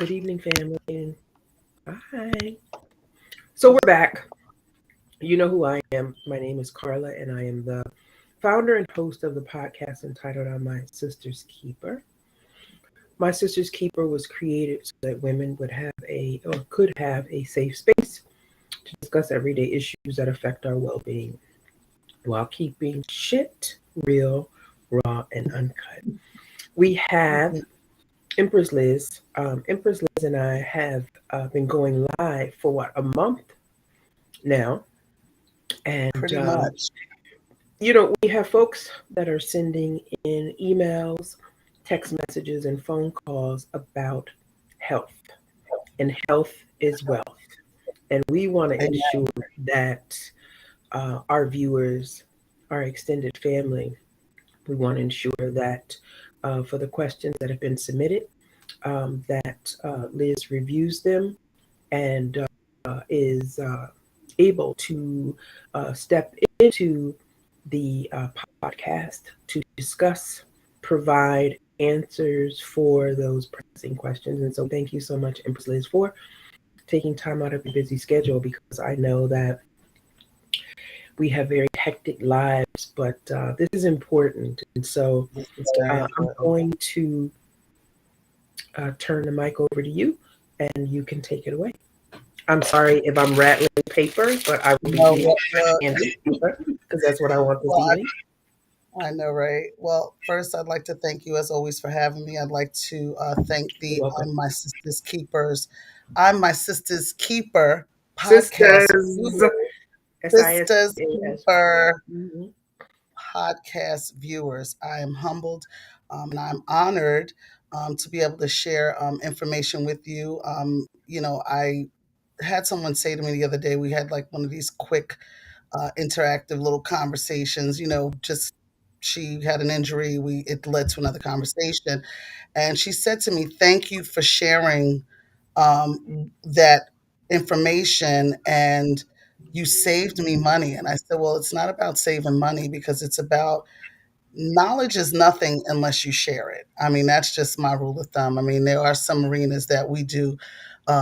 Good evening, family. Hi. So we're back. You know who I am. My name is Carla, and I am the founder and host of the podcast entitled "I'm My Sister's Keeper." My Sister's Keeper was created so that women would have a or could have a safe space to discuss everyday issues that affect our well-being while keeping shit real, raw, and uncut. We have Empress Liz. Empress Liz and I have been going live for what, a month now. And, Pretty much. we have folks that are sending in emails, text messages, and phone calls about health. And health is wealth. And we want to Amen. ensure that our viewers, our extended family, we want to ensure that for the questions that have been submitted, that Liz reviews them and is able to step into the podcast to discuss, provide answers for those pressing questions. And so, thank you so much, Empress Liz, for taking time out of your busy schedule because I know that we have very hectic lives, but this is important. And so, This is very I'm important. going to turn the mic over to you and you can take it away. I'm sorry if I'm rattling paper, but I will be No, eating candy because that's what I want this well, evening. I know, right? Well, first, I'd like to thank you as always for having me. I'd like to thank You're the welcome. My Sister's Keepers. I'm My Sister's Keeper podcast Sisters, viewers. Sisters SISTAS. Keeper Mm-hmm. podcast viewers. I am humbled and I'm honored to be able to share information with you. I had someone say to me the other day, we had like one of these quick interactive little conversations, just she had an injury, we it led to another conversation, and she said to me, thank you for sharing that information, and you saved me money. And I said, well, it's not about saving money, because it's about knowledge is nothing unless you share it. I mean, that's just my rule of thumb. I mean, there are some arenas that we do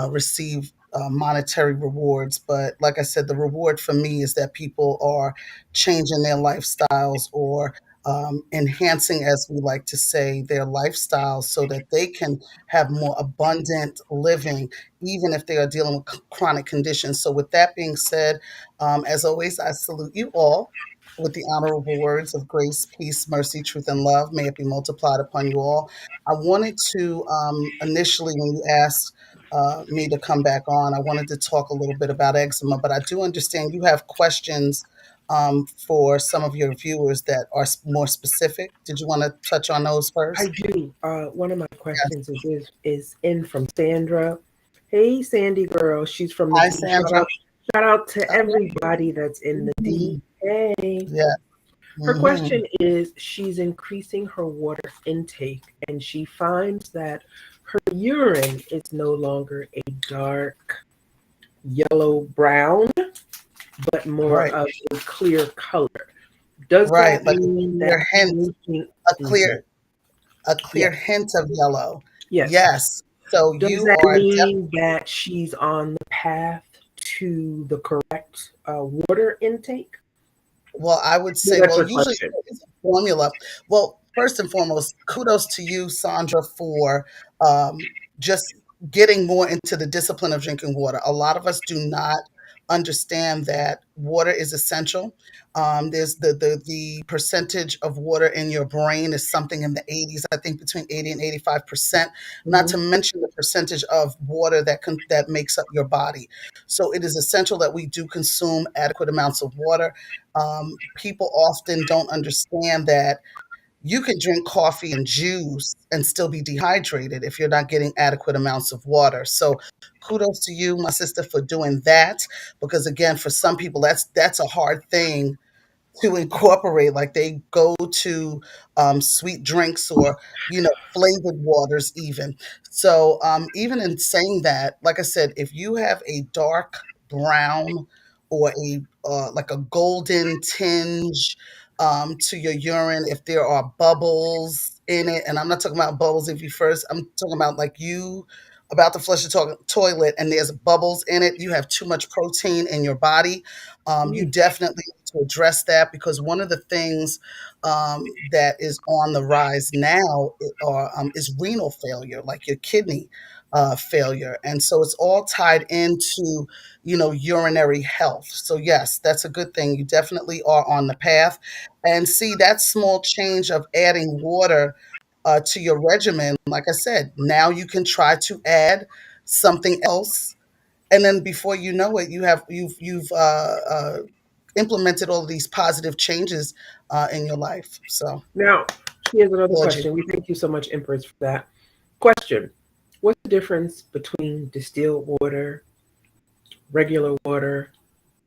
receive monetary rewards, but like I said, the reward for me is that people are changing their lifestyles, or enhancing, as we like to say, their lifestyles so that they can have more abundant living, even if they are dealing with chronic conditions. So, with that being said, as always, I salute you all with the honorable words of grace, peace, mercy, truth, and love. May it be multiplied upon you all. I wanted to, initially, when you asked me to come back on, I wanted to talk a little bit about eczema, but I do understand you have questions for some of your viewers that are more specific. Did you want to touch on those I first? do. One of my Yes. questions is in from Sandra. Hey, Sandy girl. She's from the Hi, D. Sandra. Shout out to Oh, everybody that's in the D. mhm. Hey. Yeah. Her Hmm. question is she's increasing her water intake and she finds that her urine is no longer a dark yellow brown, but more Right. of a clear color. Does Right. that Like mean that drinking? a Mhm. clear Yes, hint of yellow. yes. Yes. So Does you that are mean that she's on the path to the correct water intake? Well, I would No, say, that's well, her usually question. there is a formula. Well, first and foremost, kudos to you, Sandra, for just getting more into the discipline of drinking water. A lot of us do not understand that water is essential. There's the percentage of water in your brain is something in the 80s, I think between 80 and 85%, not Hmm. to mention the percentage of water that makes up your body. So it is essential that we do consume adequate amounts of water. People often don't understand that you can drink coffee and juice and still be dehydrated if you're not getting adequate amounts of water. So kudos to you, my sister, for doing that. Because again, for some people, that's a hard thing to incorporate. Like they go to sweet drinks, or flavored waters even. So even in saying that, like I said, if you have a dark brown or a like a golden tinge to your urine, if there are bubbles in it, and I'm not talking about bubbles if you first, I'm talking about like you about to flush the toilet and there's bubbles in it, you have too much protein in your body. You Mm. definitely need to address that, because one of the things that is on the rise now is renal failure, like your kidney failure. And so it's all tied into, urinary health. So, yes, that's a good thing. You definitely are on the path. And see, that small change of adding water to your regimen, like I said, now you can try to add something else, and then before you know it, you've implemented all of these positive changes in your life. So, Now, here's another applaud you. question. We thank you so much, Empress, for that question. What's the difference between distilled water, regular water,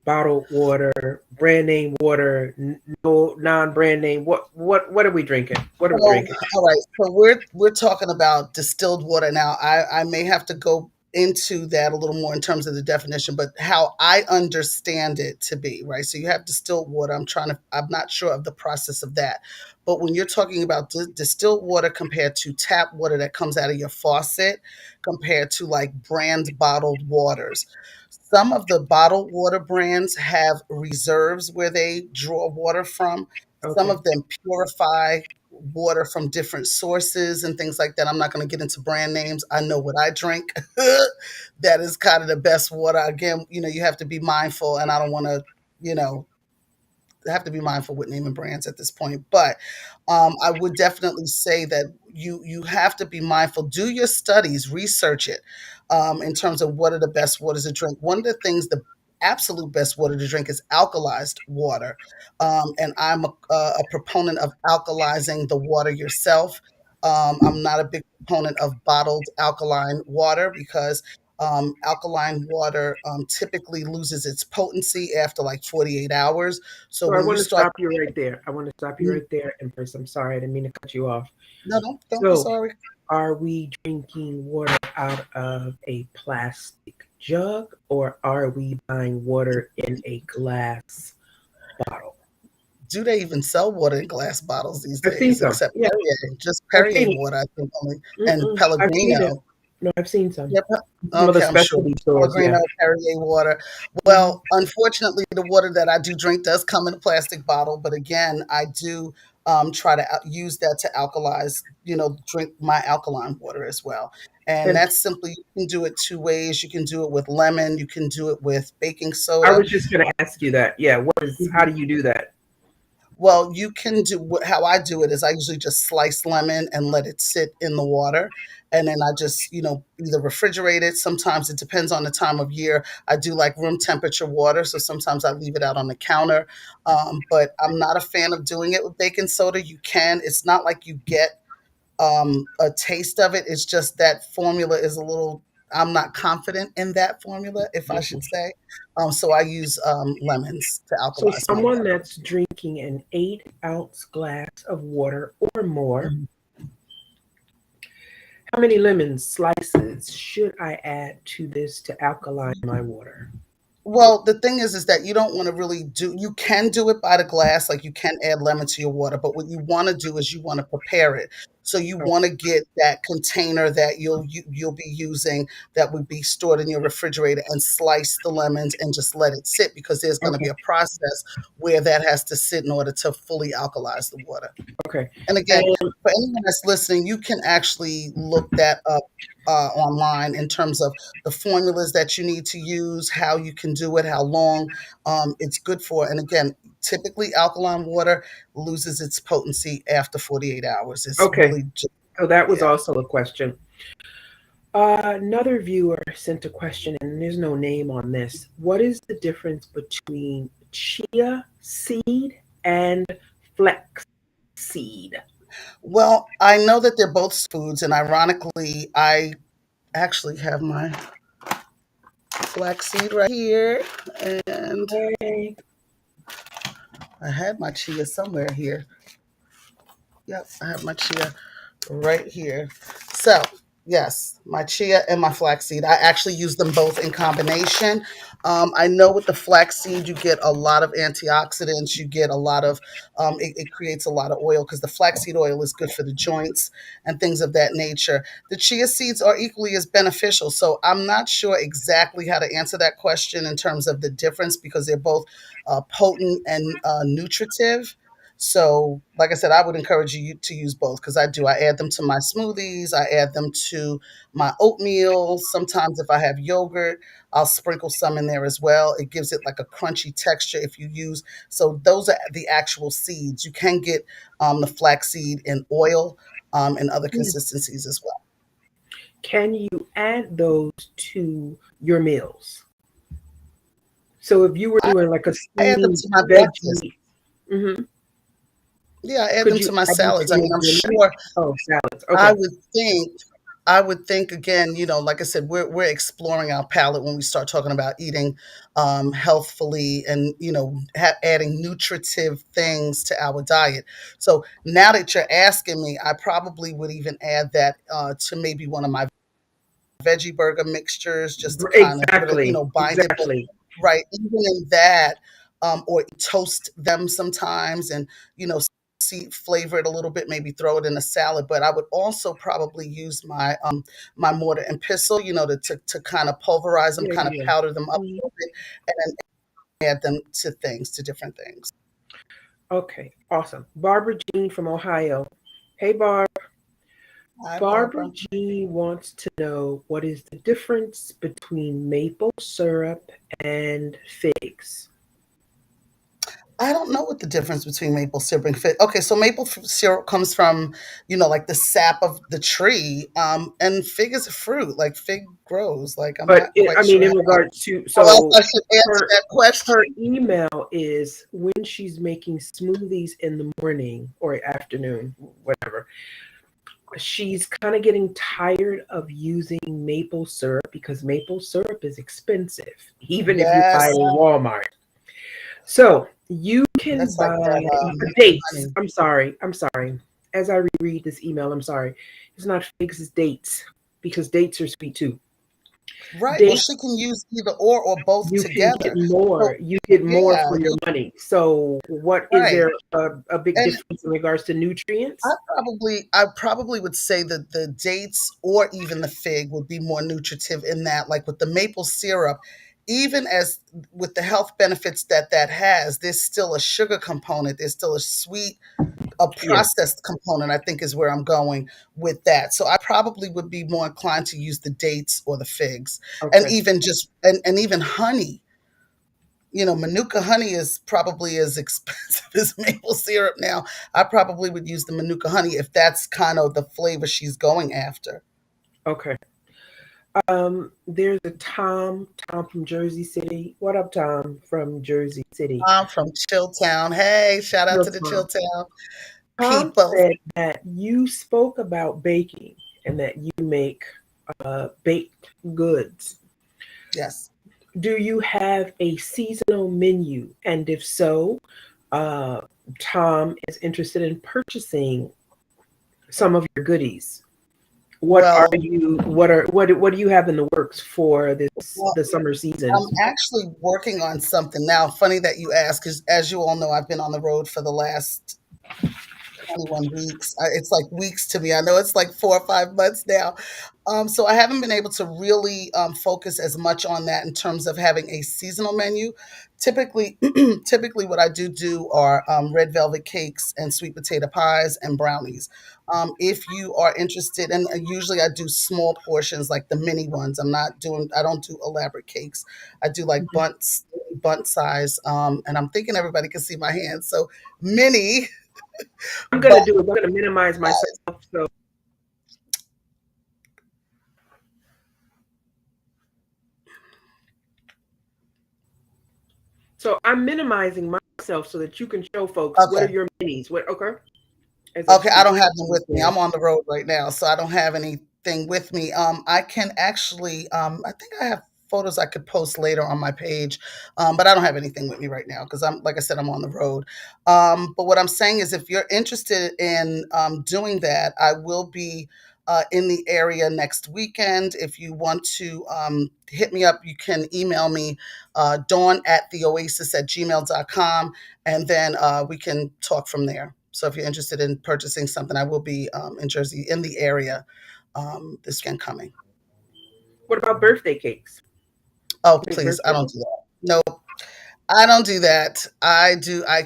bottled water, brand name water, no non-brand name? What are we drinking? What are we Well, drinking? all right. So we're talking about distilled water now. I may have to go into that a little more in terms of the definition, but how I understand it to be, right? So you have distilled water. I'm not sure of the process of that. But when you're talking about distilled water compared to tap water that comes out of your faucet, compared to like brand bottled waters, some of the bottled water brands have reserves where they draw water from. Some Okay. of them purify water from different sources and things like that. I'm not going to get into brand names. I know what I drink. That is kind of the best water. Again, you have to be mindful, and I don't want to, you know, have to be mindful with naming brands at this point. But I would definitely say that you have to be mindful. Do your studies, research it in terms of what are the best waters to drink. One of the things, the absolute best water to drink is alkalized water, and I'm a proponent of alkalizing the water yourself. I'm not a big proponent of bottled alkaline water, because alkaline water typically loses its potency after like 48 hours. So So I when you want to start, stop you right there. I want to stop you mm, right there, Empress. I'm sorry, I didn't mean to cut you off. no, don't be So, sorry. are we drinking water out of a plastic jug or are we buying water in a glass bottle? Do they even sell water in glass bottles these I've seen days, some. except Yeah, Perrier? Just I've Perrier seen it. water, I think only, and Mm-mm, I've seen it. Pellegrino. No, I've seen some. Yeah, Some of the okay, I'm sure specialty stores, Pellegrino, yeah. Perrier water. Mhm. Well, unfortunately, the water that I do drink does come in a plastic bottle, but again, I do try to use that to alkalize, drink my alkaline water as well. And And that's simply, you can do it two ways. You can do it with lemon, you can do it with baking I soda. was just going to ask you that. Yeah, how do you do that? Well, you can do how I do it is I usually just slice lemon and let it sit in the water. And then I just, either refrigerate it. Sometimes it depends on the time of year. I do like room temperature water. So sometimes I leave it out on the counter. But I'm not a fan of doing it with baking soda. You can, it's not like you get a taste of it. It's just that formula is a little, I'm not confident in that formula, if I should Mhm. say. So I use lemons to So, alkalize my someone water. that's drinking an 8-ounce glass of water or more, how many lemon slices should I add to this to alkaline my water? Well, the thing is that you don't wanna really you can do it by the glass, like, you can add lemon to your water, but what you wanna do is you wanna prepare it. So you Oh, wanna get that container that you'll be using, that would be stored in your refrigerator, and slice the lemons and just let it sit, because there's gonna okay, be a process where that has to sit in order to fully alkalize the water. okay. And again, And for anyone that's listening, you can actually look that up online in terms of the formulas that you need to use, how you can do it, how long it's good for. And again, typically alkaline water loses its potency after 48 hours. It's okay, really just, so that was yeah. also a question. Another viewer sent a question, and there's no name on this. What is the difference between chia seed and flex seed? Well, I know that they're both foods, and ironically, I actually have my flaxseed right here, and Okay. I had my chia somewhere here. Yep, I have my chia right here. So, Yes, my chia and my flaxseed. I actually use them both in combination. I know with the flaxseed, you get a lot of antioxidants. You get a lot of, it creates a lot of oil because the flaxseed oil is good for the joints and things of that nature. The chia seeds are equally as beneficial. So I'm not sure exactly how to answer that question in terms of the difference because they're both potent and nutritive. So, like I said, I would encourage you to use both because I do. I add them to my smoothies. I add them to my oatmeal. Sometimes, if I have yogurt, I'll sprinkle some in there as well. It gives it like a crunchy texture if you use. So, those are the actual seeds. You can get the flaxseed in oil and other Mm. consistencies as well. Can you add those to your meals? So if you were I, doing like a I add them steamed to my breakfast. veggie, hmm Yeah, I add could them you to my add them salads. to I your mean, I'm dinner? sure Oh, salads. I Okay. would think I would think again, like I said, we're exploring our palate when we start talking about eating healthfully and adding nutritive things to our diet. So now that you're asking me, I probably would even add that to maybe one of my veggie burger mixtures just to kind of Exactly. bind it. But Exactly. right, even in that, or toast them sometimes, and see flavor it a little bit, maybe throw it in a salad. But I would also probably use my mortar and pestle, to kind of pulverize them, Yeah, kind of yeah. powder them up a Mhm. little bit, and then add them to different things. Okay. Awesome. Barbara Jean from Ohio. Hey, Barb. Hi, Barbara Barbara. Jean wants to know what is the difference between maple syrup and figs. I don't know what the difference between maple syrup and fig. Okay, so syrup comes from, like the sap of the tree, and fig is a fruit. Like fig grows. Like I'm But not quite I mean, sure in regards to how else so I should answer her that her question. email is when she's making smoothies in the morning or afternoon, whatever. She's kind of getting tired of using maple syrup because maple syrup is expensive, even if you buy it Yes, in Walmart. So you can that's like buy that dates. honey. I'm sorry. I'm sorry. As I reread this email, I'm sorry. It's not figs, it's dates because dates are sweet too. Right. Well, she Dates, can use either or both you can get together. So more. You get more yeah, for your money. So, what is right. there a big And difference in regards to nutrients? I probably would say that the dates or even the fig would be more nutritive in that, like with the maple syrup, even as with the health benefits that has, there's still a sugar component. There's still a Yes. processed component, I think is where I'm going with that. So I probably would be more inclined to use the dates or the figs. And Okay. even and even honey. Manuka honey is probably as expensive as maple syrup now. I probably would use the Manuka honey if that's kind of the flavor she's going after. Okay. There's a Tom from Jersey City. What up, Tom from Jersey City? I'm from Chilltown. Hey, shout out Real to the Tom. Chilltown Tom people. said that you spoke about baking and that you make baked goods. Yes. Do you have a seasonal menu? And if so, uh, Tom is interested in purchasing some of your goodies. What are Well, you? What do you have in the works for this well, the summer season? I'm actually working on something now. Funny that you ask, because as you all know, I've been on the road for the last 21 weeks. It's like weeks to me. I know it's like 4 or 5 months now. So I haven't been able to really focus as much on that in terms of having a seasonal menu. Typically, typically what I do are red velvet cakes and sweet potato pies and brownies. If you are interested, and usually I do small portions, like the mini ones. I don't do elaborate cakes. I do like Mhm. bunt size. And I'm thinking everybody can see my hands. So mini, I'm but gonna do it. I'm gonna minimize myself. So I'm minimizing myself so that you can show folks what are okay. your minis. What okay? As I Okay, I speak. don't have them with me. I'm on the road right now, so I don't have anything with me. I can actually, I think I have photos I could post later on my page, but I don't have anything with me right now because like I said, I'm on the road. But what I'm saying is, if you're interested in doing that, I will be in the area next weekend. If you want to hit me up, you can email me, dawn at theoasis@gmail.com, and then we can talk from there. So if you're interested in purchasing something, I will be in Jersey, in the area, this weekend coming. What about birthday cakes? Oh, Make please, I birthday don't cakes? do that. No, I don't do that. I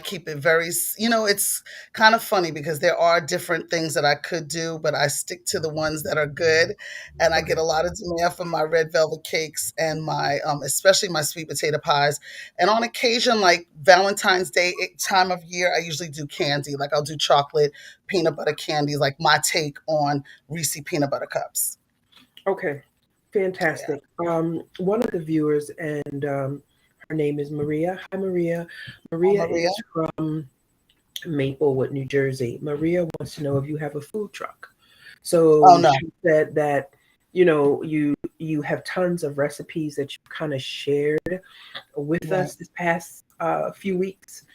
keep it very, it's kind of funny because there are different things that I could do, but I stick to the ones that are good. And I Okay. get a lot of demand for my red velvet cakes and my, especially my sweet potato pies. And on occasion, like Valentine's Day time of year, I usually do candy. Like I'll do chocolate, peanut butter candy, like my take on Reese peanut butter cups. Okay. Yeah. Fantastic. One of the viewers, and her name is Maria. Hi, Maria. Oh, Maria Maria? is from Maplewood, New Jersey. Maria wants to know if you have a food truck. Oh, So no. she said that you have tons of recipes that you kind of shared with Right. us this past few weeks.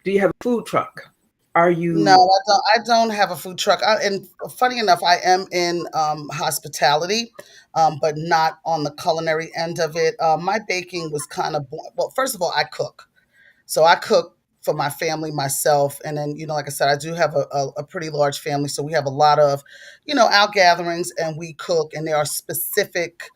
Do you have a food truck? Are No, you I don't have a food truck. And funny enough, I am in hospitality, but not on the culinary end of it. My baking was kind of, well, first of all, I cook. So I cook for my family, myself. And then, like I said, I do have a pretty large family. So we have a lot of, our gatherings and we cook, and there are specific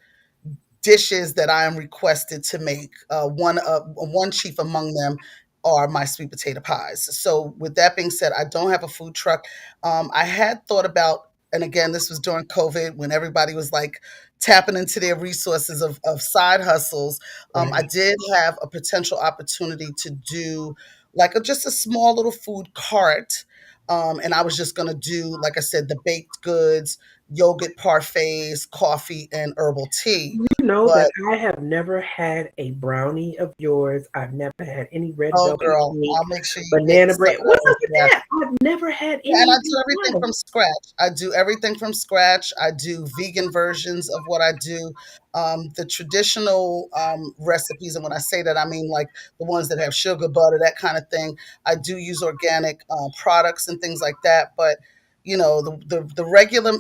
dishes that I am requested to make. One chief among them are my sweet potato pies. So, with that being said, I don't have a food truck. I had thought about, and again, this was during COVID when everybody was like tapping into their resources of side hustles. I right? did have a potential opportunity to do like just a small little food cart. And I was just going to do, like I said, the baked goods, yogurt parfaits, coffee, and herbal tea. You know that But I have never had a brownie of yours. I've never had any red oh, velvet girl, cake, I'll make sure you get banana some bread. of What's those. up with Yes. that? I've never had Yeah, and any I of do these everything pies. from scratch. I do everything from scratch. I do vegan versions of what I do. The traditional recipes, and when I say that, I mean like the ones that have sugar, butter, that kind of thing. I do use organic products and things like that. But the regular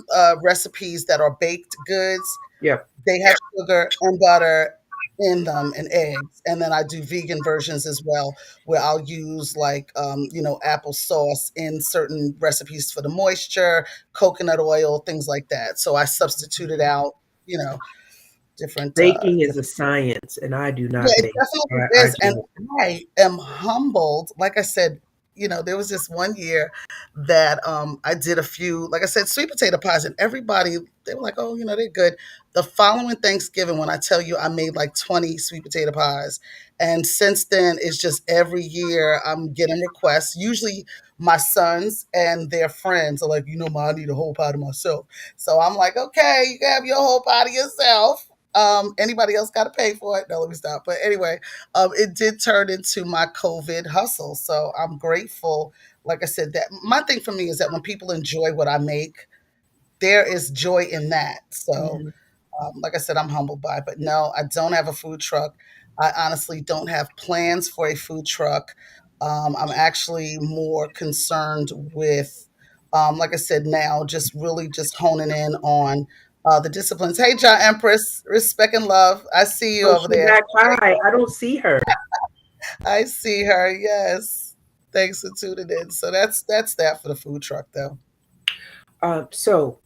recipes that are baked goods, Yeah. they have sugar and butter in them and eggs. And then I do vegan versions as well, where I'll use like, applesauce in certain recipes for the moisture, coconut oil, things like that. So I substituted out, you know, different, Baking is a different. science, and I do Yeah, not it bake. definitely I is, and just I am humbled. Like I said, there was this one year that I did a few, like I said, sweet potato pies, and everybody they were like, "Oh, they're good." The following Thanksgiving, when I tell you I made like 20 sweet potato pies, and since then it's just every year I'm getting requests. Usually, my sons and their friends are like, "Ma, I need a whole pie to myself." So I'm like, "Okay, you can have your whole pie to yourself." Anybody else got to pay for it? No, let me stop. But anyway, it did turn into my COVID hustle. So I'm grateful. Like I said, that my thing for me is that when people enjoy what I make, there is joy in that. So mhm. like I said, I'm humbled by it. But no, I don't have a food truck. I honestly don't have plans for a food truck. I'm actually more concerned with, like I said, now just really just honing in on the disciplines. Hey, John Empress, respect and love. I see you Oh, over she's there. back. Hi. I don't see her. I see her. Yes. Thanks for tuning in. So that's that for the food truck, though. So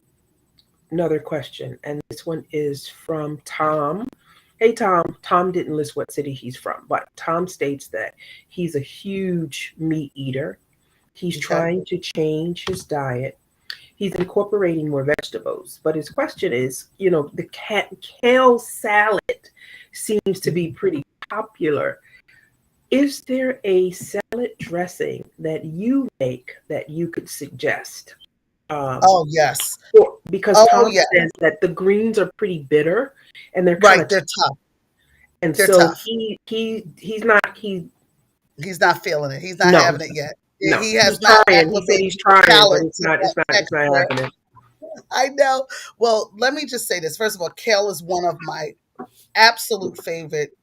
another question, and this one is from Tom. Hey, Tom. Tom didn't list what city he's from, but Tom states that he's a huge meat eater. He's Okay. trying to change his diet. He's incorporating more vegetables. But his question is, the kale salad seems to be pretty popular. Is there a salad dressing that you make that you could suggest? Um, Oh yes. because Oh Tom yeah. says that the greens are pretty bitter and they're kind Right. of, They're tough. and They're so tough. he's not he He's not feeling it. He's not no having it yet. no He he's has not trying. He said acclimated he's the trying, but palate it's to not it's that not it's not texture. happening. I know. Well, let me just say this. First of all, kale is one of my absolute favorite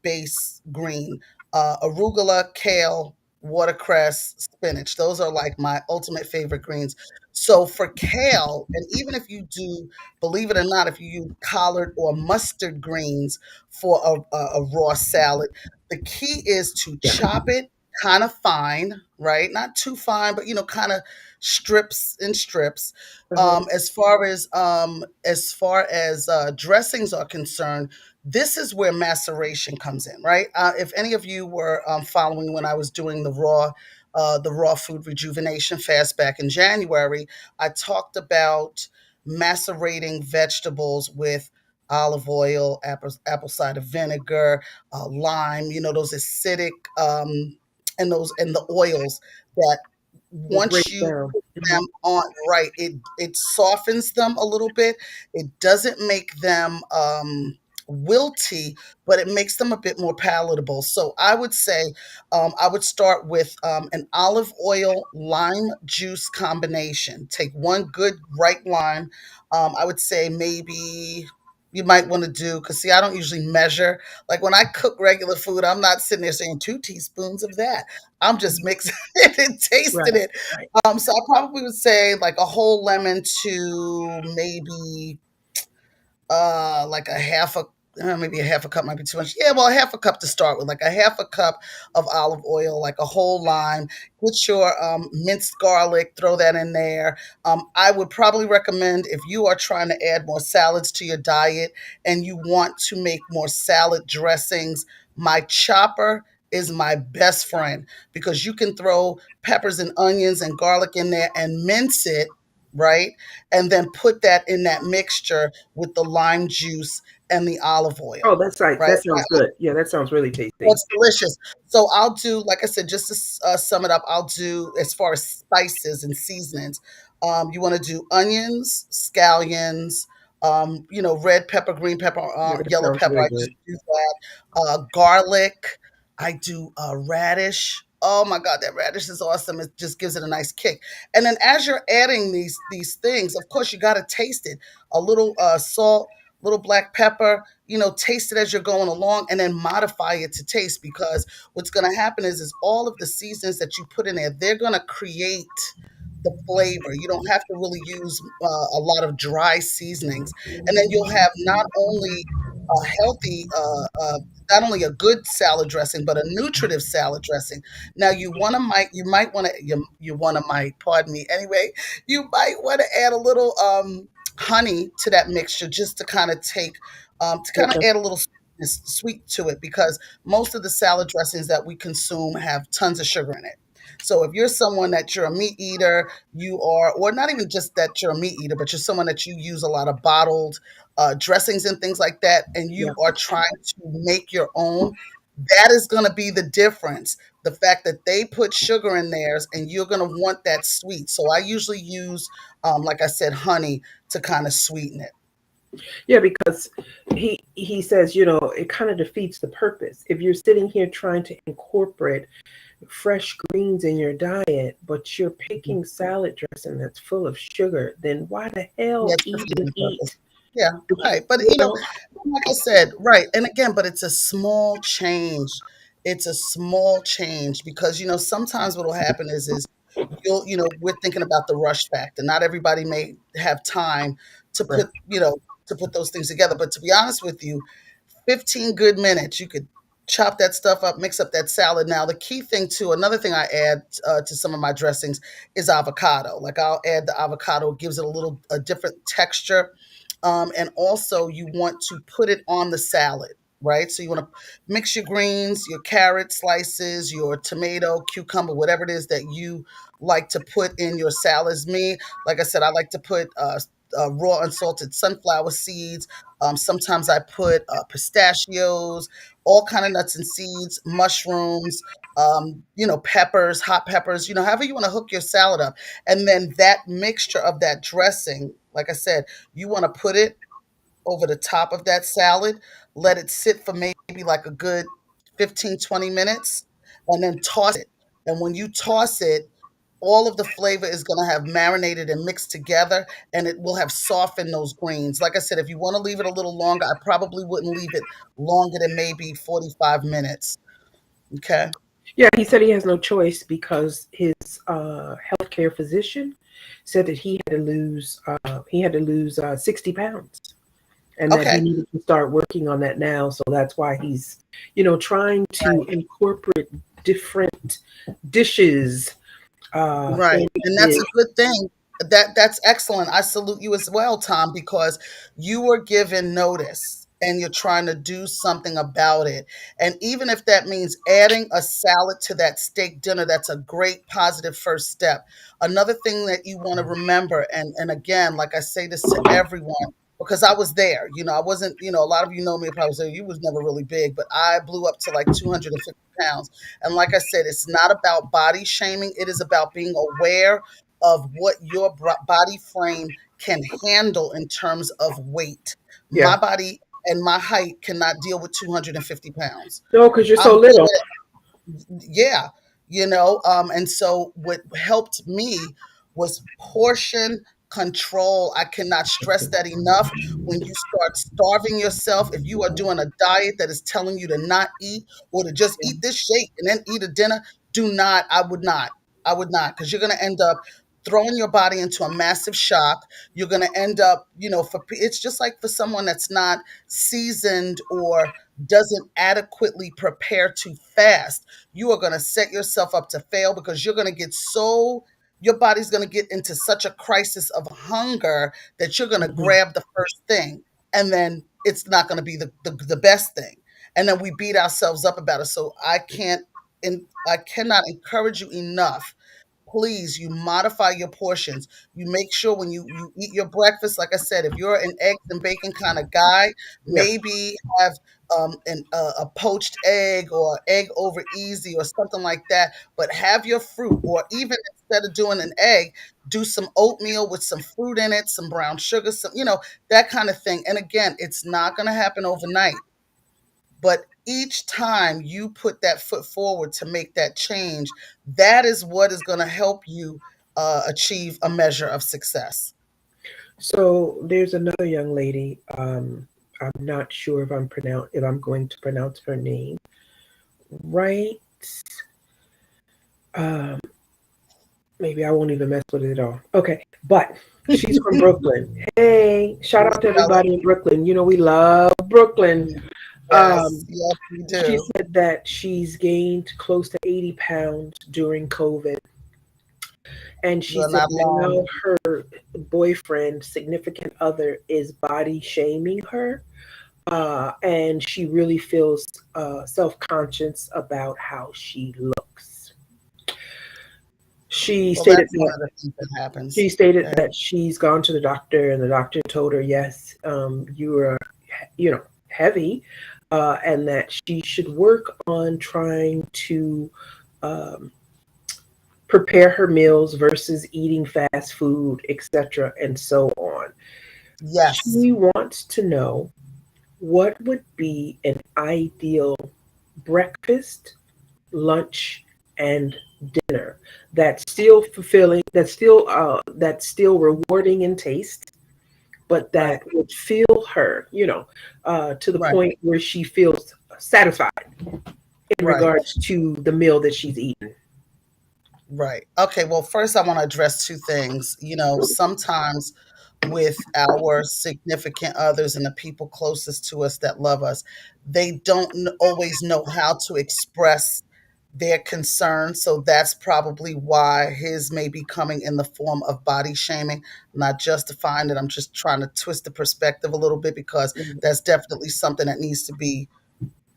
base green. Arugula, kale, watercress, spinach. Those are like my ultimate favorite greens. So for kale, and even if you do, believe it or not, if you use collard or mustard greens for a raw salad, the key is to Yeah. chop it kind of fine, right? Not too fine, but kind of strips and strips. Uh-huh. As far as dressings are concerned, this is where maceration comes in, right? If any of you were following when I was doing the raw food rejuvenation fast back in January, I talked about macerating vegetables with olive oil, apple cider vinegar, lime. Those acidic and the oils that Will break once you down. put Hmm. them on, right, it softens them a little bit. It doesn't make them wilty, but it makes them a bit more palatable. So I would say I would start with an olive oil lime juice combination. Take one good ripe lime. I would say maybe you might want to do, because see, I don't usually measure. Like when I cook regular food, I'm not sitting there saying 2 teaspoons of that. I'm just mixing it and tasting Right. it. Right. So I probably would say like a whole lemon to maybe like a half a maybe a half a cup might be too much. Yeah, well, a half a cup to start with, like a half a cup of olive oil, like a whole lime. Get your minced garlic, throw that in there. I would probably recommend, if you are trying to add more salads to your diet and you want to make more salad dressings, my chopper is my best friend, because you can throw peppers and onions and garlic in there and mince it, right? And then put that in that mixture with the lime juice and the olive Oh, oil, that's right. right? That sounds good. Yeah, that sounds really tasty. It's delicious. So I'll do, like I said, just to sum it up, I'll do, as far as spices and seasonings. You want to do onions, scallions, red pepper, green pepper, Yeah, that yellow sounds pepper. really I good. just do that. Garlic. I do radish. Oh my God, that radish is awesome. It just gives it a nice kick. And then as you're adding these things, of course, you got to taste it. A little salt, little black pepper, taste it as you're going along, and then modify it to taste, because what's going to happen is all of the seasons that you put in there, they're going to create the flavor. You don't have to really use a lot of dry seasonings. And then you'll have not only a healthy, not only a good salad dressing, but a nutritive salad dressing. Now you might want to, you want to might, pardon me. Anyway, you might want to add a little honey to that mixture, just to kind of Okay. add a little sweet to it, because most of the salad dressings that we consume have tons of sugar in it. So if you're someone that you're a meat eater, or not even just that you're a meat eater, but you're someone that you use a lot of bottled dressings and things like that, and Yeah. you are trying to make your own, that is going to be the difference. The fact that they put sugar in theirs, and you're going to want that sweet. So I usually use, like I said, honey to kind of sweeten it. Yeah, because he says, it kind of defeats the purpose. If you're sitting here trying to incorporate fresh greens in your diet, but you're picking salad dressing that's full of sugar, then why the hell Yeah, it's defeating even the purpose. eat? Yeah, right. But You know? like I said, right. And again, but it's a small change. It's a small change, because sometimes what will happen is we're thinking about the rush factor. Not everybody may have time to Right. put those things together. But to be honest with you, 15 good minutes, you could chop that stuff up, mix up that salad. Now, the key thing too, another thing I add to some of my dressings is avocado. Like I'll add the avocado, it gives it a different texture. And also you want to put it on the salad, right? So you want to mix your greens, your carrot slices, your tomato, cucumber, whatever it is that you like to put in your salads. Me, like I said, I like to put raw unsalted sunflower seeds. Sometimes I put pistachios, all kind of nuts and seeds, mushrooms, peppers, hot peppers, however you want to hook your salad up. And then that mixture of that dressing, like I said, you want to put it over the top of that salad, let it sit for maybe like a good 15, 20 minutes, and then toss it. And when you toss it, all of the flavor is going to have marinated and mixed together, and it will have softened those greens. Like I said, if you want to leave it a little longer, I probably wouldn't leave it longer than maybe 45 minutes. Okay. Yeah, he said he has no choice because his healthcare physician said that he had to lose 60 pounds, and that he Okay. needed to start working on that now. So that's why he's, trying to incorporate different dishes Right, in and that's his. a good thing. That's excellent. I salute you as well, Tom, because you were given notice and you're trying to do something about it. And even if that means adding a salad to that steak dinner, that's a great positive first step. Another thing that you want to remember, and again, like I say this to everyone, because I was there. I wasn't, a lot of you know me probably say you was never really big, but I blew up to like 250 pounds. And like I said, it's not about body shaming. It is about being aware of what your body frame can handle in terms of weight. Yeah. My body and my height cannot deal with 250 pounds. No, because you're I'm so good little. yeah, and so what helped me was portion control. I cannot stress that enough. When you start starving yourself, if you are doing a diet that is telling you to not eat or to just eat this shake and then eat a dinner, do not. I would not, because you're going to end up throwing your body into a massive shock. You're going to end up, it's just like for someone that's not seasoned or doesn't adequately prepare to fast, you are going to set yourself up to fail, because you're going to get your body's going to get into such a crisis of hunger that you're going to Mhm. grab the first thing, and then it's not going to be the best thing, and then we beat ourselves up about it. So I cannot encourage you enough. Please, you modify your portions. You make sure when you eat your breakfast, like I said, if you're an eggs and bacon kind of guy, Yeah. maybe have a poached egg or egg over easy or something like that. But have your fruit, or even instead of doing an egg, do some oatmeal with some fruit in it, some brown sugar, that kind of thing. And again, it's not going to happen overnight. But each time you put that foot forward to make that change, that is what is going to help you achieve a measure of success. So there's another young lady. I'm not sure if I'm going to pronounce her name right. Um, Maybe I won't even mess with it at all. Okay, but she's from Brooklyn. Hey, shout out to Well, everybody in Brooklyn. We love Brooklyn. yes, Um, yes, we she do. said that she's gained close to 80 pounds during COVID. And she You're said not alone. now her boyfriend, significant other, is body shaming her. And she really feels self conscious about how she looks. She Well, stated that's one that of the things that happens. She stated Okay. that she's gone to the doctor, and the doctor told her, yes, you are, heavy, and that she should work on trying to um, prepare her meals versus eating fast food, etc., and so on. Yes. She wants to know what would be an ideal breakfast, lunch, and dinner that's still fulfilling, that's still rewarding in taste, but Right. that would fill her, to the Right. point where she feels satisfied in Right. regards to the meal that she's eaten. Right. Okay. Well, first, I want to address two things. Sometimes with our significant others and the people closest to us that love us, they don't always know how to express their concern. So that's probably why his may be coming in the form of body shaming. I'm not justifying it. I'm just trying to twist the perspective a little bit, because Mhm. that's definitely something that needs to be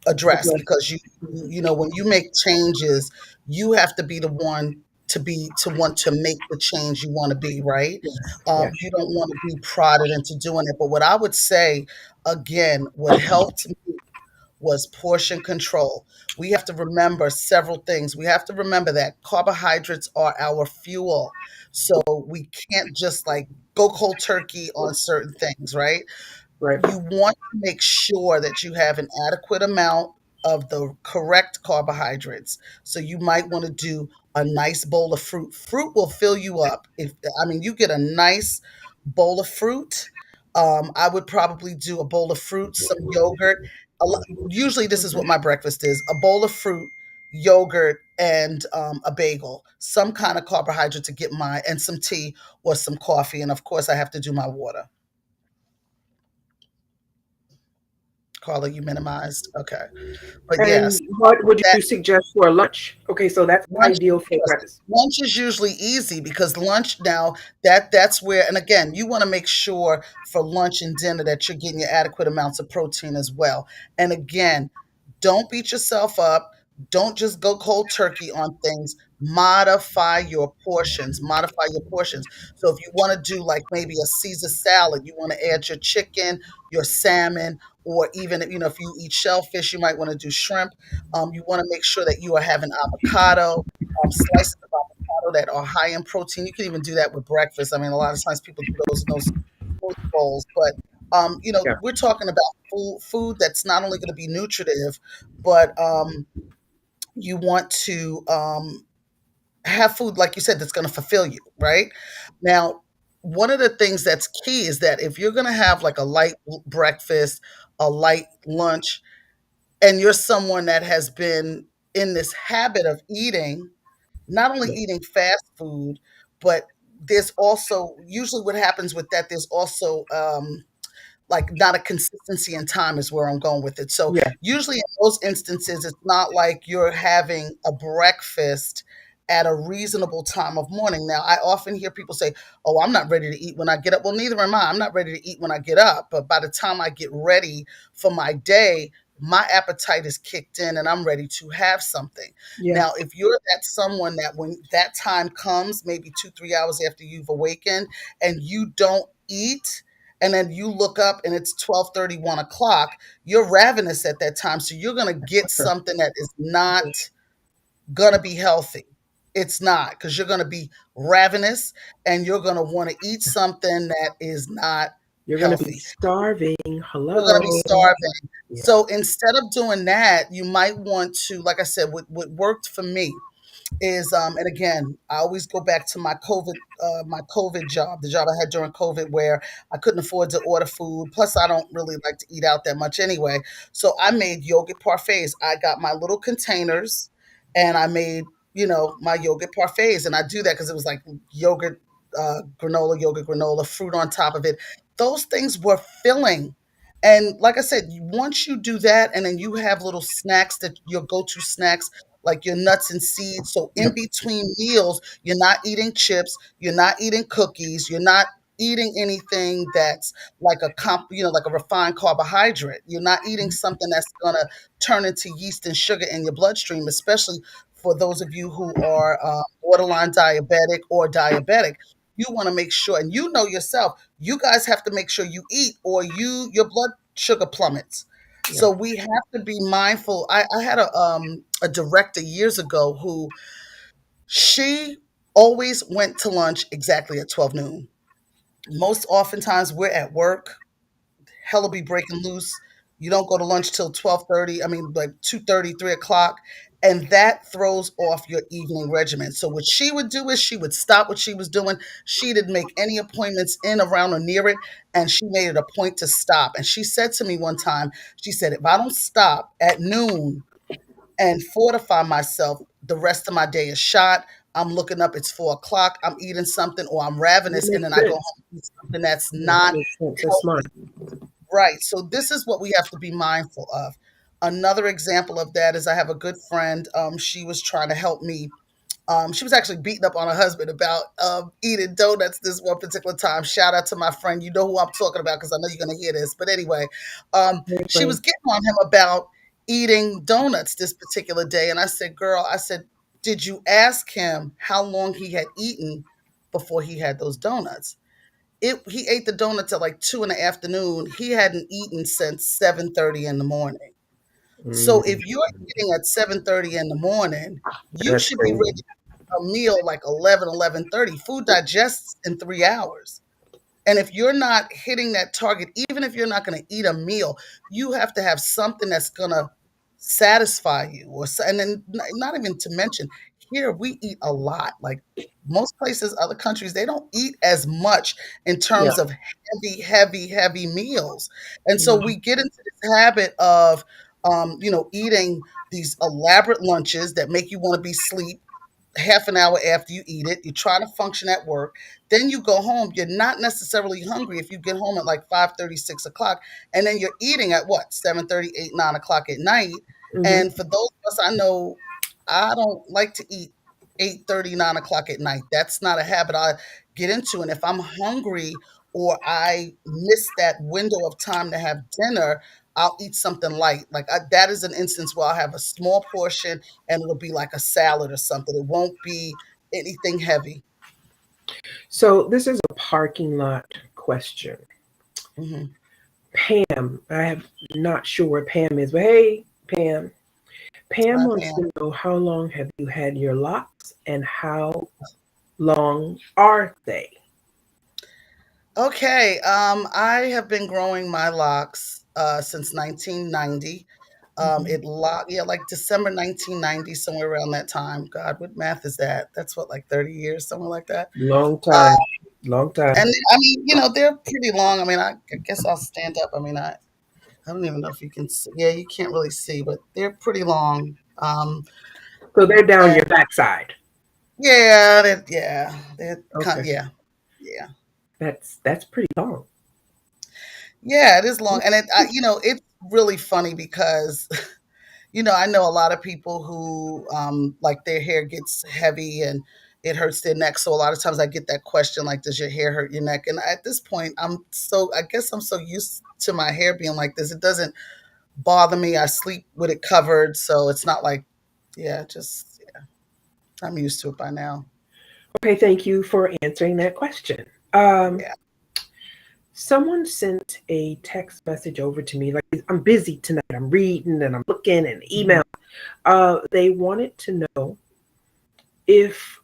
addressed, Address. because Mhm. when you make changes, you have to be the one to want to make the change you want to be, right? Yes, yes, You don't want to be prodded into doing it. But what I would say, again, what helped me was portion control. We have to remember several things. We have to remember that carbohydrates are our fuel, so we can't just like go cold turkey on certain things, right? right. You want to make sure that you have an adequate amount of the correct carbohydrates. So you might want to do a nice bowl of fruit. Fruit will fill you up. You get a nice bowl of fruit. I would probably do a bowl of fruit, some yogurt. Usually, this is what my breakfast is: a bowl of fruit, yogurt, and a bagel, some kind of carbohydrate to get my, and some tea or some coffee. And of course, I have to do my water. Carla, you minimized. Okay. But yes, And what would that you suggest for lunch? Okay, so that's lunch, ideal for yes, breakfast. lunch is usually easy because lunch now, that's where, and again, you want to make sure for lunch and dinner that you're getting your adequate amounts of protein as well. And again, don't beat yourself up. Don't just go cold turkey on things. Modify your portions. Modify your portions. So if you want to do like maybe a Caesar salad, you want to add your chicken, your salmon, or even if you eat shellfish, you might want to do shrimp. You want to make sure that you are having avocado, slices of avocado that are high in protein. You can even do that with breakfast. I mean, a lot of times people do those in those smoothie bowls, but Yeah, we're talking about food that's not only going to be nutritive, but you want to have food, like you said, that's going to fulfill you, right? Now, one of the things that's key is that if you're going to have like a light breakfast, a light lunch, and you're someone that has been in this habit of eating, not only yeah, eating fast food, but there's also usually what happens with that, there's also like not a consistency in time is where I'm going with it. So yeah. usually in those instances, it's not like you're having a breakfast at a reasonable time of morning. Now, I often hear people say, "Oh, I'm not ready to eat when I get up." Well, neither am I. I'm not ready to eat when I get up, but by the time I get ready for my day, my appetite is kicked in and I'm ready to have something. Yeah. Now, if you're that someone that when that time comes, maybe 2, 3 hours after you've awakened and you don't eat, and then you look up and it's 12:30, 1 o'clock, you're ravenous at that time. So you're going to get something that is not going to be healthy. It's not, because you're going to be ravenous and you're going to want to eat something that is not You're gonna be healthy. starving. You're going to be Hello. starving. Yeah. So instead of doing that, you might want to, like I said, what worked for me is and again, I always go back to my COVID job, the job I had during COVID, where I couldn't afford to order food, plus I don't really like to eat out that much anyway. So I made yogurt parfaits. I got my little containers and I made my yogurt parfaits, and I do that because it was like yogurt granola, fruit on top of it. Those things were filling. And like I said, once you do that and then you have little snacks, that your go-to snacks, like your nuts and seeds. So in Yep. between meals, you're not eating chips, you're not eating cookies, you're not eating anything that's like like a refined carbohydrate. You're not eating something that's gonna turn into yeast and sugar in your bloodstream, especially for those of you who are borderline diabetic or diabetic. You want to make sure, and you know yourself, you guys have to make sure you eat, or your blood sugar plummets. Yeah. So we have to be mindful. I had a director years ago who, she always went to lunch exactly at 12 noon. Most oftentimes we're at work, hell will be breaking loose. You don't go to lunch till 12:30, I mean like 2:30, 3 o'clock, and that throws off your evening regimen. So what she would do is she would stop what she was doing. She didn't make any appointments in, around, or near it, and she made it a point to stop. And she said to me one time, she said, "If I don't stop at noon and fortify myself, the rest of my day is shot. I'm looking up, it's 4 o'clock, I'm eating something, or I'm That ravenous, and makes then I go sense. home and eat something that's Yeah, that not makes sense. That's smart. healthy." Right. So this is what we have to be mindful of. Another example of that is I have a good friend. She was trying to help me. She was actually beating up on her husband about eating donuts this one particular time. Shout out to my friend. You know who I'm talking about because I know you're going to hear this. But anyway, Hey, she friend. was getting on him about eating donuts this particular day. And I said, "Girl," I said, "did you ask him how long he had eaten before he had those donuts?" He ate the donuts at like 2 in the afternoon. He hadn't eaten since 7:30 in the morning. So Mm, if you're eating at 7:30 in the morning, you that's should be ready crazy. for a meal like 11, 11:30. Food digests in 3 hours. And if you're not hitting that target, even if you're not going to eat a meal, you have to have something that's going to satisfy you. And then not even to mention, here we eat a lot. Like most places, other countries, they don't eat as much in Yeah. terms of heavy, heavy, heavy meals. And so Mhm. we get into this habit of, eating these elaborate lunches that make you want to be sleep half an hour after you eat it. You try to function at work. Then you go home. You're not necessarily hungry if you get home at like 5:30, 6 o'clock. And then you're eating at what, 7:30, 8, 9 o'clock at night. Hmm. And for those of us I know, I don't like to eat 8:30, 9 o'clock at night. That's not a habit I get into. And if I'm hungry or I miss that window of time to have dinner, I'll eat something light. That is an instance where I'll have a small portion and it'll be like a salad or something. It won't be anything heavy. So this is a parking lot question. Mhm. Pam, I am not sure where Pam is, but hey, Pam. Pam Hi, wants Pam. to know, how long have you had your locks and how long are they? Okay, I have been growing my locks since 1990. Mhm. Yeah, like December 1990, somewhere around that time. God, what math is that? That's what, like 30 years, somewhere like that. Long Uh, time. Long time. and I mean, they're pretty long. I mean, I guess I'll stand up. I mean, I don't even know if you can see. Yeah, you can't really see, but they're pretty long. So they're down And your backside. yeah, they're Okay. yeah, yeah, That's pretty long. yeah. It is long, and it's really funny because I know a lot of people who like their hair gets heavy and it hurts their neck. So a lot of times I get that question like, "Does your hair hurt your neck?" And at this point, I guess I'm so used to my hair being like this, it doesn't bother me. I sleep with it covered, so it's not like, yeah, just I'm used to it by now. Okay, thank you for answering that question. Um, Yeah. Someone sent a text message over to me. Like, I'm busy tonight. I'm reading and I'm looking and email. Mhm. They wanted to know if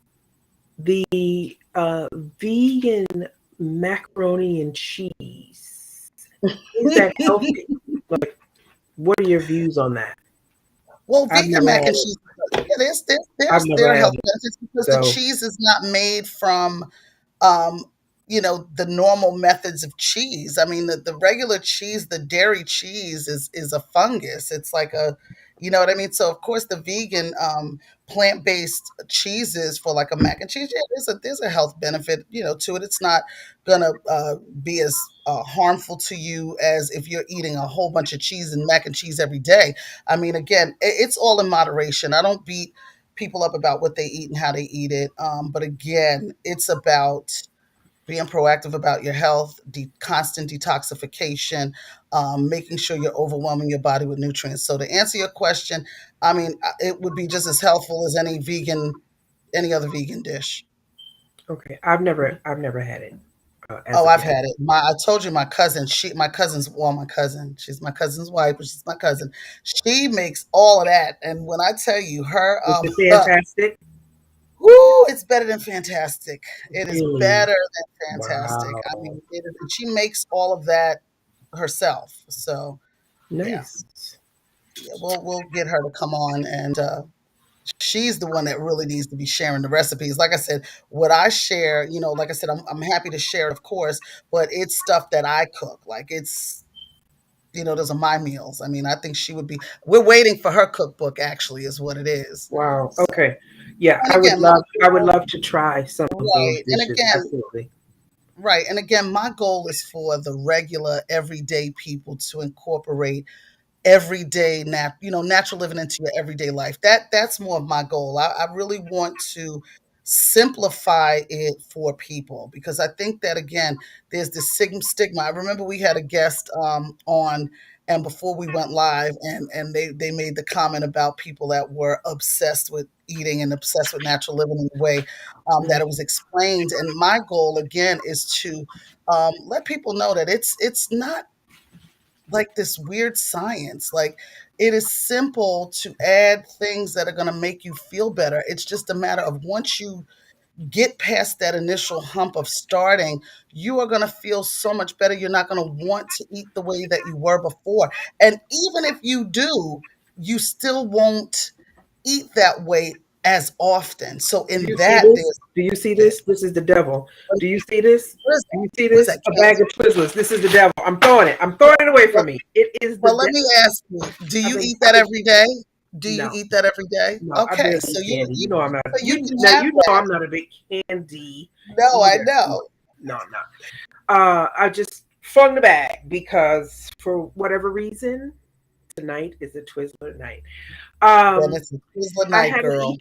the vegan macaroni and cheese is that healthy? Like, what are your views on that? Well, I've vegan never mac had and it. cheese, yeah, I've there never are had health it. benefits because the So, cheese is not made from um, the normal methods of cheese. I mean, the regular cheese, the dairy cheese is a fungus. It's like you know what I mean? So of course the vegan plant-based cheeses for like a mac and cheese, yeah, there's a health benefit, to it. It's not gonna be as harmful to you as if you're eating a whole bunch of cheese and mac and cheese every day. I mean, again, it's all in moderation. I don't beat people up about what they eat and how they eat it. But again, it's about being proactive about your health, constant detoxification, making sure you're overwhelming your body with nutrients. So to answer your question, I mean, it would be just as helpful as any other vegan dish. okay, I've never had it as Oh, of I've yet. had it. I told you my cousin, my cousin's, well, my cousin, she's my cousin's wife, but she's my cousin. She makes all of that. And when I tell you her, Is it fantastic? woo, it's better than fantastic. It is Really? better than fantastic. I Wow. mean, and she makes all of that herself. So yeah, Nice. yeah, we'll get her to come on, and she's the one that really needs to be sharing the recipes. Like I said, what I share, like I said, I'm happy to share, of course, but it's stuff that I cook. Like those are my meals. I mean, I think she would be. We're waiting for her cookbook. Actually, is what it is. Wow. So, Okay. Yeah, and I would again, my love I would goal, love to try some of those right, and dishes. again, Absolutely. right, and again, my goal is for the regular, everyday people to incorporate everyday natural living into your everyday life. That's more of my goal. I really want to simplify it for people because I think that again there's this stigma. I remember we had a guest on, and before we went live, and they made the comment about people that were obsessed with eating and obsessed with natural living in the way that Mm. it was explained. And my goal again is to let people know that it's not like this weird science. Like it is simple to add things that are going to make you feel better. It's just a matter of once you get past that initial hump of starting, you are going to feel so much better. You're not going to want to eat the way that you were before. And even if you do, you still won't eat that way as often. So Do in you see that, this? there's Do you see this. this? This is the devil. Do you see this? What is Do you that? see What is this? that? A bag of Twizzlers. This is the devil. I'm throwing it. I'm throwing it away Well, from me. It is the well, let devil. me ask you, do I've you been, eat I've that been, every day? Do you no, eat that every day? no, I Okay, barely so eat candy. You know I'm not. you You can now have you know that. I'm not a big candy No, I eater. No, know. no, I'm not. I just flung the bag because for whatever reason tonight is a Twizzler night. Then Um, it's a Twizzler I night, have an girl.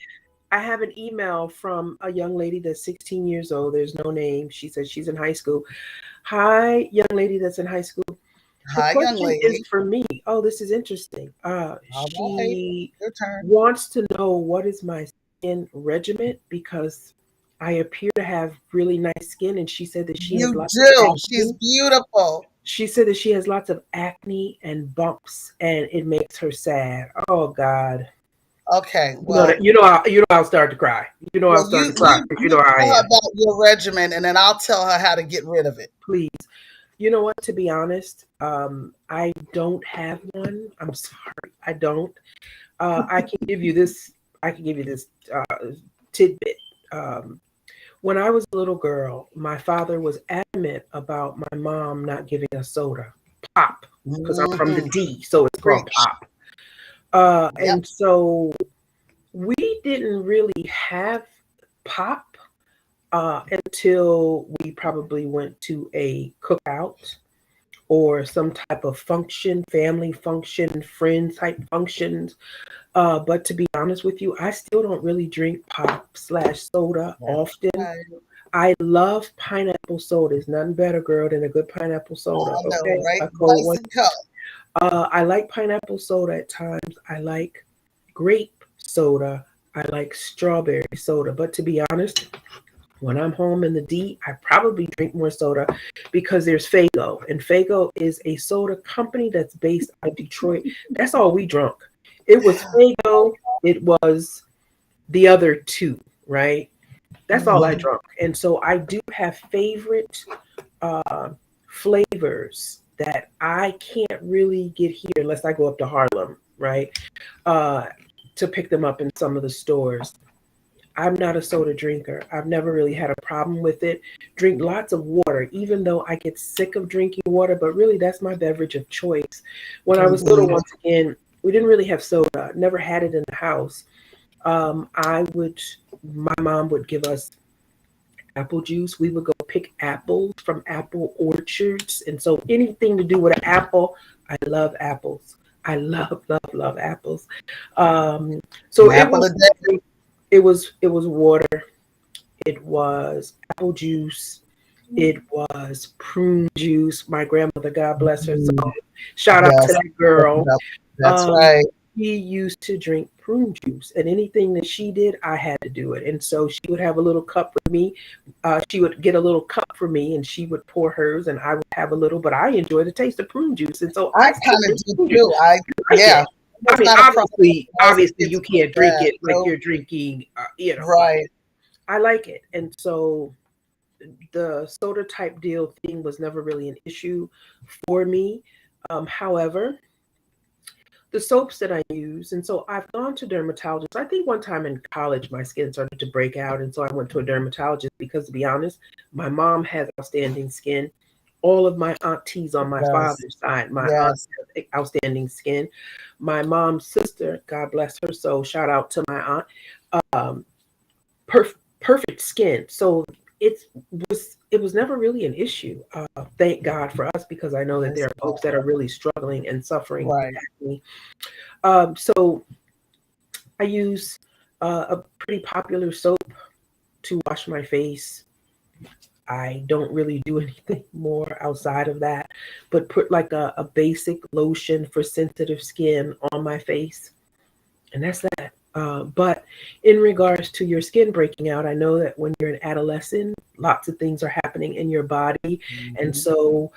I have an email from a young lady that's 16 years old. There's no name. She says she's in high school. Hi, young lady that's in high school. The Hi, young question is lady. for me. Oh, this is interesting. All right, She your turn. wants to know what is my skin regiment because I appear to have really nice skin, and she said that she has You lots of do. She's acne. beautiful. She said that she has lots of acne and bumps, and it makes her sad. Oh God. Okay, You know that you know I'll start to cry. You know I'll well, start to cry because you you know how I tell her am. about your regimen, and then I'll tell her how to get rid of it. Please. You know what? To be honest, I don't have one. I'm sorry, I don't. I can give you this. I can give you this tidbit. Um, when I was a little girl, my father was adamant about my mom not giving us soda, pop, because I'm from the Hmm. D, so it's called Preach. pop. Yep. And so we didn't really have pop until we probably went to a cookout or some type of function, family function, friend type functions. But to be honest with you, I still don't really drink pop slash soda That's often. right. I love pineapple soda. There's nothing better, girl, than a good pineapple soda. I know, Okay, right? a cold Nice one. and cold. I like pineapple soda at times. I like grape soda. I like strawberry soda. But to be honest, when I'm home in the D, I probably drink more soda because there's Fago. And Fago is a soda company that's based out of Detroit. That's all we drunk. It was Fago, it was the other two, right? That's all I Hmm. drunk. And so I do have favorite uh, flavors that I can't really get here unless I go up to Harlem, right? Uh, to pick them up in some of the stores. I'm not a soda drinker. I've never really had a problem with it. Drink lots of water, even though I get sick of drinking water, but really that's my beverage of choice. When I was little, Hmm. once again, we didn't really have soda, never had it in the house. My mom would give us apple juice. We would go pick apples from apple orchards. And so anything to do with an apple, I love apples. I love, love, love apples. Um, An so apple a day. it was water, it was apple juice, it was prune juice. My grandmother, God bless her Mm, soul, shout out to yes. that girl. That's Um, right. she used to drink prune juice, and anything that she did, I had to do it. And so she would have a little cup with me. She would get a little cup for me, and she would pour hers, and I would have a little. But I enjoy the taste of prune juice, and so I I kind still of drink do prune juice. too. I I like Yeah. it. I That's mean, not a problem as it obviously, gets you too can't drink bad. it like No, you're drinking, but right. I like it. And so the soda type deal thing was never really an issue for me. However, the soaps that I use, and so I've gone to dermatologists. I think one time in college, my skin started to break out, and so I went to a dermatologist because, to be honest, my mom has outstanding skin. All of my aunties on my Yes. father's side, my aunt Yes. has outstanding skin. My mom's sister, God bless her soul, shout out to my aunt. Um, perfect skin. So it it was never really an issue. Thank God for us because I know that there Praise are God. folks that are really struggling and suffering with Right. acne. So I use a pretty popular soap to wash my face. I don't really do anything more outside of that, but put like a basic lotion for sensitive skin on my face, and that's that. But in regards to your skin breaking out, I know that when you're an adolescent, lots of things are happening in your body. And Hmm. so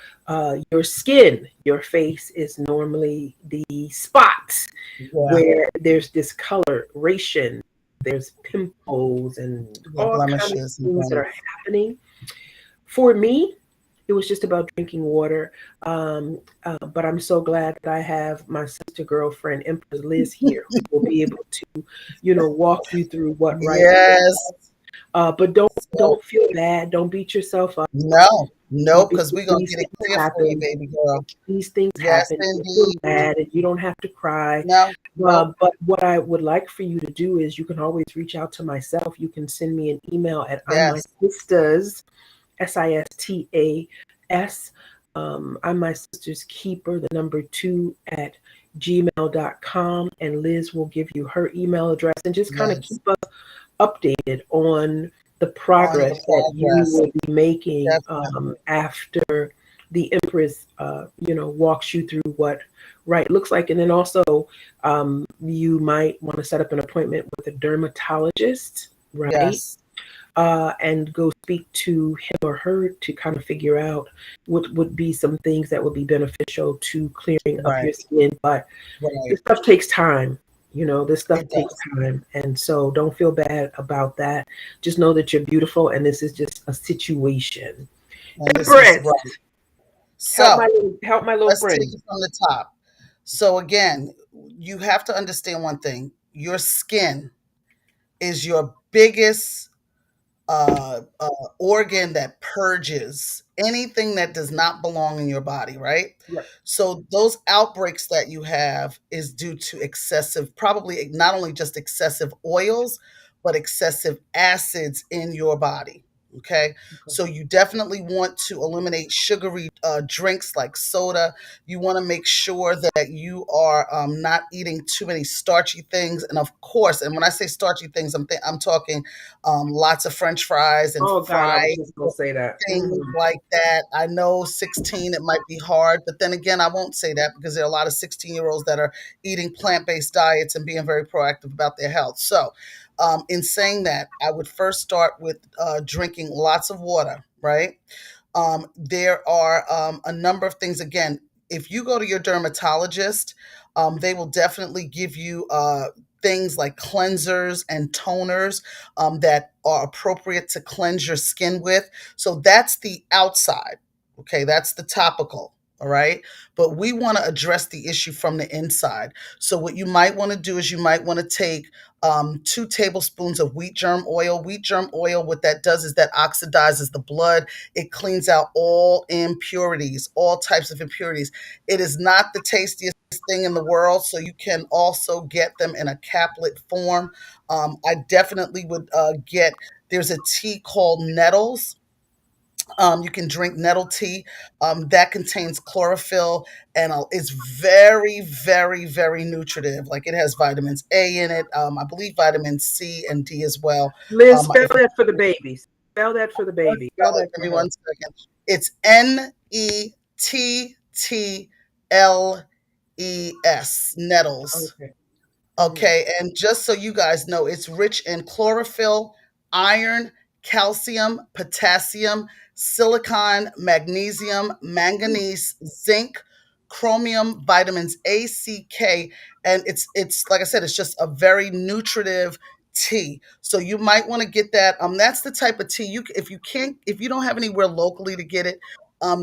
your skin, your face is normally the spot Yeah. where there's discoloration, there's pimples and Yeah. all kind of Blemishes and things that things. are happening. For me, it was just about drinking water. But I'm so glad that I have my sister sister girlfriend, Empress Liz here, who will be able to, walk you through what right. Yes. But don't So, feel bad. Don't beat yourself up no, no, because because we're going to these get it things clear for you, happen. baby girl. These things Yes, happen. Don't feel indeed. bad, and you don't have to cry. No, nope. But what I would like for you to do is you can always reach out to myself. You can send me an email at I'm my Yes, sisters, SISTAS. I'm my sister's keeper, the number 2 at gmail.com. And Liz will give you her email address and just kind of yes. keep us updated on the On the progress that you progress. will be making Definitely. after the Empress, walks you through what right looks like. And then also, you might want to set up an appointment with a dermatologist, right? Yes, And go speak to him or her to kind of figure out what would be some things that would be beneficial to clearing up right, your skin. But right. this stuff takes time. This stuff It takes does. time. And so don't feel bad about that. Just know that you're beautiful and this is just a situation. And this is Empress, right. help my So little let's take friend. it from the top. So again, you have to understand one thing. Your skin is your biggest organ that purges anything that does not belong in your body, right? Yep. So those outbreaks that you have is due to excessive, probably not only just excessive oils, but excessive acids in your body. Okay. Okay. So you definitely want to eliminate sugary drinks like soda. You want to make sure that you are not eating too many starchy things. And of course, and when I say starchy things, I'm talking lots of French fries and Oh God, I was fried just gonna say that. things like that. I know 16, it might be hard, but then again, I won't say that because there are a lot of 16-year-olds that are eating plant-based diets and being very proactive about their health. So, in saying that, I would first start with drinking lots of water, right? There are a number of things. Again, if you go to your dermatologist, they will definitely give you things like cleansers and toners that are appropriate to cleanse your skin with. So that's the outside. Okay, that's the topical. All right. But we want to address the issue from the inside. So, what you might want to do is you might want to take 2 tablespoons of wheat germ oil. Wheat germ oil, what that does is that oxidizes the blood. It cleans out all impurities, all types of impurities. It is not the tastiest thing in the world, so you can also get them in a caplet form. I definitely would there's a tea called Nettles. You can drink nettle tea that contains chlorophyll and it's very, very, very nutritive. Like it has vitamins A in it. I believe vitamin C and D as well. Liz, spell If that for the babies. Spell that for the Let's baby. Spell spell it. that Give for me her. 1 second. It's Nettles. Nettles. Okay. Mm-hmm. Okay, and just so you guys know, it's rich in chlorophyll, iron, calcium, potassium, silicon, magnesium, manganese, zinc, chromium, vitamins A, C, K, and it's like I said, it's just a very nutritive tea. So you might want to get that. That's the type of tea if you don't have anywhere locally to get it,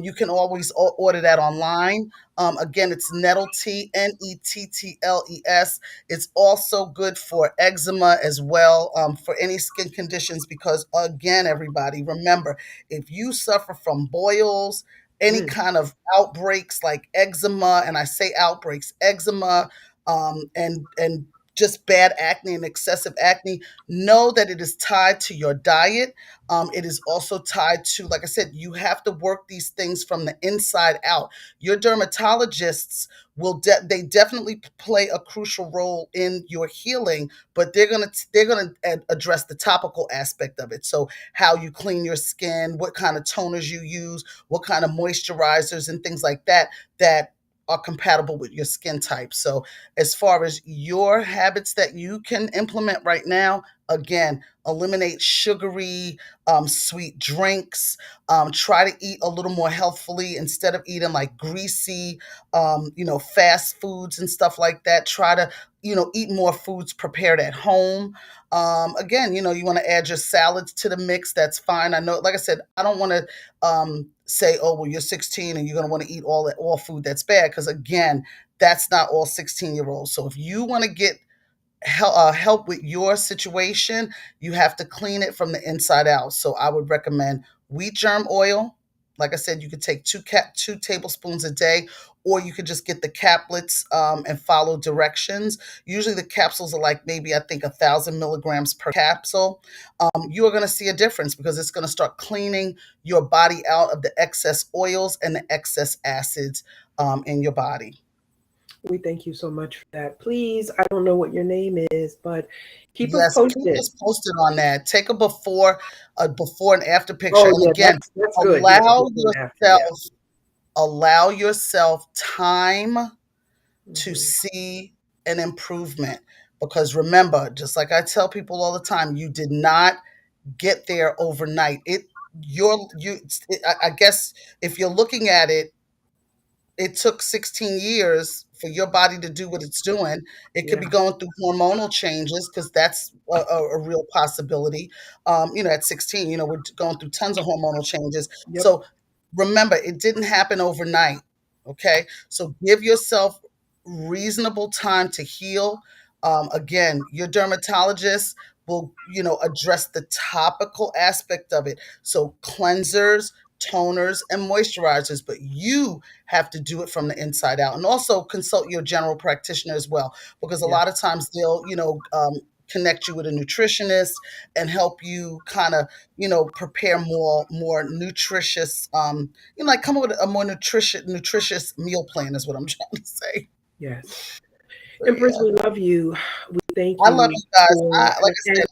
you can always order that online. Again, it's nettle tea, Nettles. It's also good for eczema as well, for any skin conditions, because again, everybody, remember, if you suffer from boils, any Mm. kind of outbreaks like eczema, and I say outbreaks, eczema, and just bad acne and excessive acne, know that it is tied to your diet. It is also tied to, like I said, you have to work these things from the inside out. Your dermatologists they definitely play a crucial role in your healing, but they're gonna address the topical aspect of it. So how you clean your skin, what kind of toners you use, what kind of moisturizers and things like that that are compatible with your skin type. So as far as your habits that you can implement right now, again, eliminate sugary, sweet drinks. Try to eat a little more healthfully instead of eating like greasy, fast foods and stuff like that. Try to, eat more foods prepared at home. Again, you want to add your salads to the mix. That's fine. I know, like I said, I don't want to say, oh, well, you're 16 and you're going to want to eat all food that's bad. Because again, That's not all 16-year-olds. So if you want to get help with your situation, you have to clean it from the inside out. So I would recommend wheat germ oil. Like I said, you could take 2 tablespoons a day, or you could just get the caplets and follow directions. Usually the capsules are like maybe I think 1,000 milligrams per capsule. You are going to see a difference because it's going to start cleaning your body out of the excess oils and the excess acids in your body. We thank you so much for that. Please, I don't know what your name is, but keep us Yes, keep posted. us posted on that. Take a before and after picture. Oh And yeah, again, that's good. Yeah, allow before and after. Yeah. yourself allow yourself time to Hmm. see an improvement. Because remember, just like I tell people all the time, you did not get there overnight. I guess if you're looking at it, it took 16 years for your body to do what it's doing. It could be Yeah. going through hormonal changes because that's a real possibility. At 16, we're going through tons of hormonal changes. Yep. So remember, it didn't happen overnight. Okay. So give yourself reasonable time to heal. Again, your dermatologist will, address the topical aspect of it. So cleansers, toners, and moisturizers, but you have to do it from the inside out. And also consult your general practitioner as well, because a Yeah. lot of times they'll, connect you with a nutritionist and help you kind of, prepare more nutritious, like come up with a more nutritious meal plan is what I'm trying to say. Yes. So Empress, yeah, we love you. We thank I love you you guys. for, Like and I said,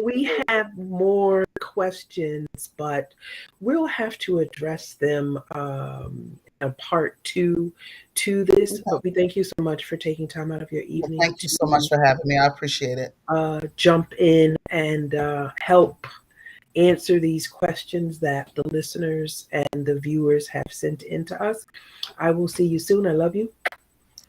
we have more questions, but we'll have to address them in a part two to this. But we thank you so much for taking time out of your evening thank you so much to for having me. I appreciate it. jump in and help answer these questions that the listeners and the viewers have sent in to us. I will see you soon. I love you.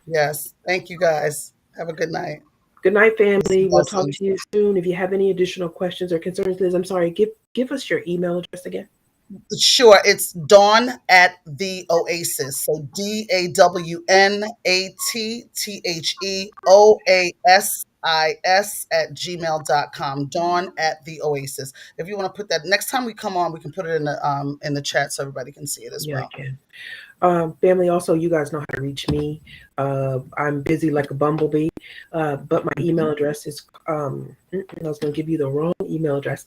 Yes, thank you guys. Have a good night. Good night, Peace family. and We'll talk blessings. to you soon. If you have any additional questions or concerns, Liz, I'm sorry, give us your email address again. Sure, it's Dawn at the Oasis. So DAWNATTHEOASIS at gmail.com. Dawn at the Oasis. If you want to put that next time we come on, we can put it in the chat so everybody can see it as Yeah, I well. can. Family, also, you guys know how to reach me. I'm busy like a bumblebee, but my email address is, I was going to give you the wrong email address.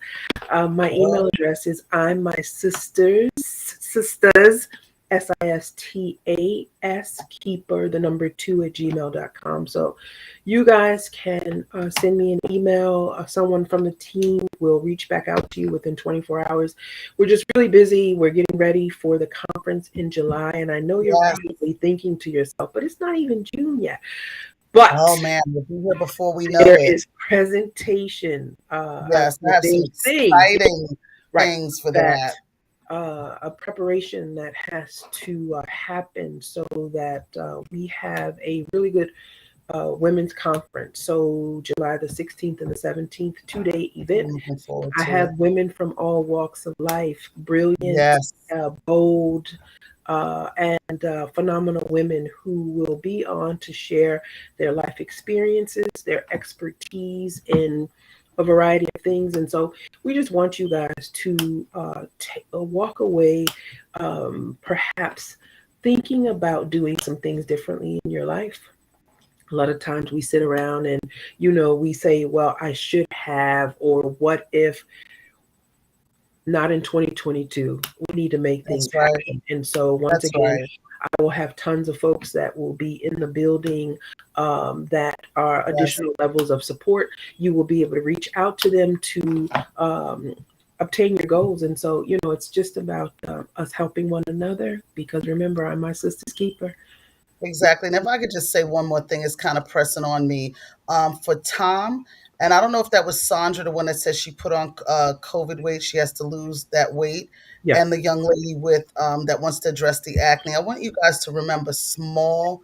My email Oh, address is I'm my sistas, keeper, the number 2 at gmail.com. So you guys can send me an email. Someone from the team will reach back out to you within 24 hours. We're just really busy. We're getting ready for the conference in July. And I know you're yes. probably thinking to yourself, but it's not even June yet. But Oh man, we'll be here before we there know it. is presentation. Yes, I have some There's things, exciting right, things for that that. a preparation that has to happen so that we have a really good women's conference. So July the 16th and the 17th, 2-day event. I'm looking forward I to it. have women from all walks of life, brilliant, Yes. bold, and phenomenal women who will be on to share their life experiences, their expertise in a variety of things. And so we just want you guys to walk away, perhaps thinking about doing some things differently in your life. A lot of times we sit around and, we say, well, I should have, or what if. Not in 2022. We need to make things That's right. happen. And so, once That's again, right. I will have tons of folks that will be in the building that are Yes. additional levels of support. You will be able to reach out to them to obtain your goals. And so, it's just about us helping one another, because remember, I'm my sister's keeper. Exactly. And if I could just say one more thing, it's kind of pressing on me. For Tom, and I don't know if that was Sandra, the one that says she put on COVID weight, she has to lose that weight, Yeah. and the young lady with that wants to address the acne. I want you guys to remember small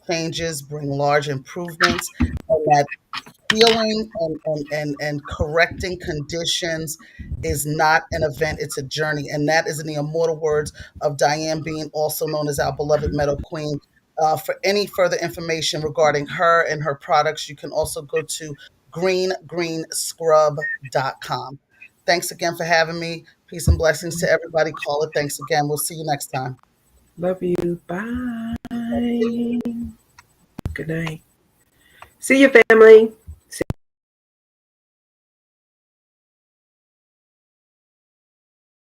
changes bring large improvements, and that healing and correcting conditions is not an event, it's a journey. And that is in the immortal words of Diane Bean, also known as our beloved Meadow Queen. For any further information regarding her and her products, you can also go to greengreenscrub.com. Thanks again for having me. Peace and blessings to everybody. Call it. Thanks again. We'll see you next time. Love you. Bye. Good night. See you, family.